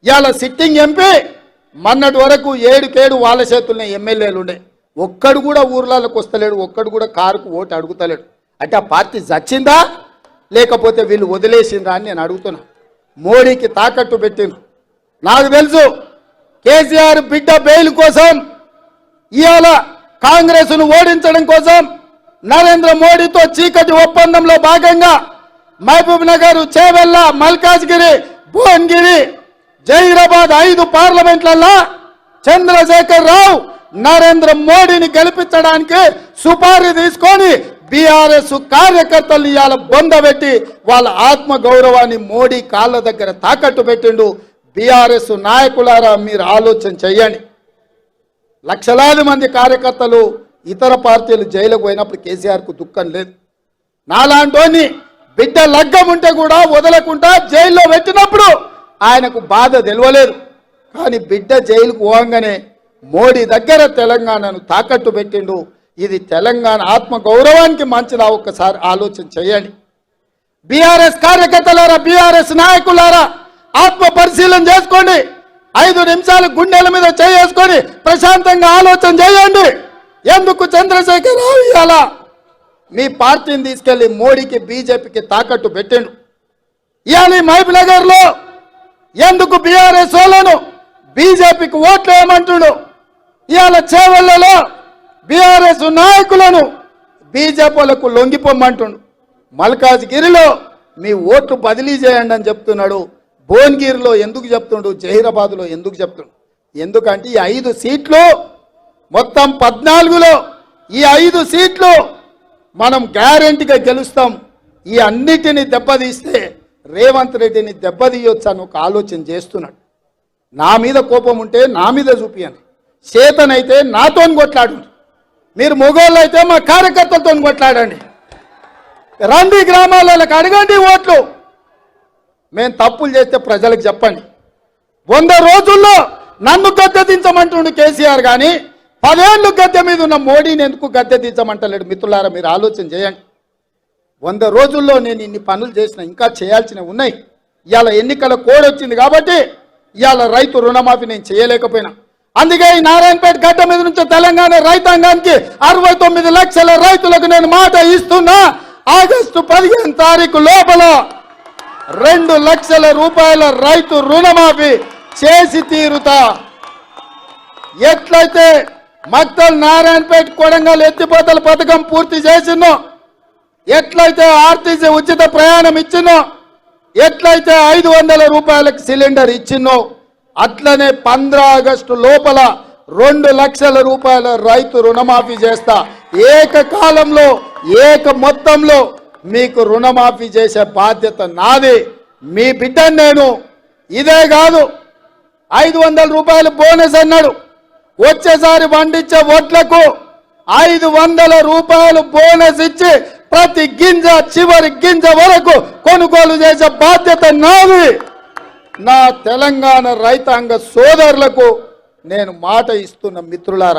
ఇవాళ sitting MP మొన్నటి వరకు 7 వాళ్ళ చేతుల్లో ఎమ్మెల్యేలు ఉండే, ఒక్కడు కూడా ఊర్లలోకి వస్తలేడు, ఒక్కడు కూడా కారుకు ఓటు అడుగుతలేడు. అంటే ఆ పార్టీ చచ్చిందా లేకపోతే వీళ్ళు వదిలేసిందా అని నేను అడుగుతున్నా. మోడీకి తాకట్టు పెట్టిండ్రు. నాకు తెలుసు కేసీఆర్ బిడ్డ బెయిల్ కోసం ఇవాళ కాంగ్రెస్ను ఓడించడం కోసం నరేంద్ర మోడీతో చీకటి ఒప్పందంలో భాగంగా మహబూబ్ నగర్, చేవెళ్ళ, మల్కాజ్గిరి, భువనగిరి, జహీరాబాద్ 5 పార్లమెంట్లలో చంద్రశేఖర్ రావు నరేంద్ర మోడీని గెలిపించడానికి సుపారీ తీసుకొని బీఆర్ఎస్ కార్యకర్తలు ఇవాళ బొందబెట్టి వాళ్ళ ఆత్మ గౌరవాన్ని మోడీ కాళ్ళ దగ్గర తాకట్టు పెట్టిండు. బీఆర్ఎస్ నాయకులారా మీరు ఆలోచన చెయ్యండి. లక్షలాది మంది కార్యకర్తలు ఇతర పార్టీలు జైలుకు పోయినప్పుడు కేసీఆర్కు దుఃఖం లేదు. నాలాంటోని బిడ్డ లగ్గం ఉంటే కూడా వదలకుండా జైల్లో పెట్టినప్పుడు ఆయనకు బాధ తెలియలేదు. కానీ బిడ్డ జైలుకు పోగానే మోడీ దగ్గర తెలంగాణను తాకట్టు పెట్టిండు. ఇది తెలంగాణ ఆత్మ గౌరవానికి మంచిదా? ఒక్కసారి ఆలోచన చేయండి. బీఆర్ఎస్ కార్యకర్తలారా, బీఆర్ఎస్ నాయకులారా, ఆత్మ పరిశీలన చేసుకోండి. 5 నిమిషాలు గుండెల మీద చేసుకొని ప్రశాంతంగా ఆలోచన చేయండి. ఎందుకు చంద్రశేఖర్ రావు ఇవాళ మీ పార్టీని తీసుకెళ్లి మోడీకి, బీజేపీకి తాకట్టు పెట్టిండు? ఇవాళ మహబూబ్ నగర్లో ఎందుకు బీఆర్ఎస్ వాళ్ళను బీజేపీకి ఓట్లు వేయమంటుడు? ఇవాళ చేవెళ్లలో బీఆర్ఎస్ నాయకులను బీజేపీలకు లొంగిపోమ్మంటుండు. మల్కాజ్గిరిలో మీ ఓట్లు బదిలీ చేయండి అని చెప్తున్నాడు. భువనగిరిలో ఎందుకు చెప్తుండు? జహీరాబాద్లో ఎందుకు చెప్తుండు? ఎందుకంటే ఈ 5 సీట్లు మొత్తం 14లో ఈ 5 సీట్లు మనం గ్యారెంటీగా గెలుస్తాం. ఈ అన్నిటిని దెబ్బతీస్తే రేవంత్ రెడ్డిని దెబ్బతీయొచ్చు అని ఒక ఆలోచన చేస్తున్నాడు. నా మీద కోపం ఉంటే నా మీద చూపియండి, చేతనైతే నాతో కొట్లాడు. మీరు మొగోళ్ళు అయితే మా కార్యకర్తలతో కొట్లాడండి. రండి గ్రామాలకు అడగండి ఓట్లు. మేము తప్పులు చేస్తే ప్రజలకు చెప్పండి. 100 రోజుల్లో నన్ను గద్దె దించమంటుండు కేసీఆర్, కానీ 10 ఏళ్ళు గద్దె మీద ఉన్న మోడీని ఎందుకు గద్దె దించమంటలేడు? మిత్రులారా మీరు ఆలోచన చేయండి. 100 రోజుల్లో నేను ఇన్ని పనులు చేసిన, ఇంకా చేయాల్సినవి ఉన్నాయి. ఇవాళ ఎన్నికల కోడ్ వచ్చింది కాబట్టి ఇవాళ రైతు రుణమాఫీ నేను చేయలేకపోయినా. అందుకే ఈ నారాయణపేట గడ్డ మీద నుంచి తెలంగాణ రైతాంగానికి 69 లక్షల రైతులకు నేను మాట ఇస్తున్నా. ఆగస్టు 15 తారీఖు లోపల 2 లక్షల రూపాయల రైతు రుణమాఫీ చేసి తీరుతా. ఎట్లయితే మక్తల్, నారాయణపేట, కొడంగల్ ఎత్తిపోతల పథకం పూర్తి చేసినో, ఎట్లయితే ఆర్టీసీ ఉచిత ప్రయాణం ఇచ్చినో, ఎట్లయితే 500 రూపాయలకు సిలిండర్ ఇచ్చినో, అట్లనే 15 ఆగస్టు లోపల 2 లక్షల రూపాయల రైతు రుణమాఫీ చేస్తా. ఏకకాలంలో మొత్తంలో మీకు రుణమాఫీ చేసే బాధ్యత నాది. మీ బిడ్డను నేను. ఇదే కాదు, 500 రూపాయలు బోనస్ అన్నాడు. వచ్చేసారి పండించే వడ్లకు 500 రూపాయలు బోనస్ ఇచ్చి ప్రతి గింజ, చివరి గింజ వరకు కొనుగోలు చేసే బాధ్యత నాది. నా తెలంగాణ రైతాంగ సోదరులకు నేను మాట ఇస్తున్న మిత్రులారా.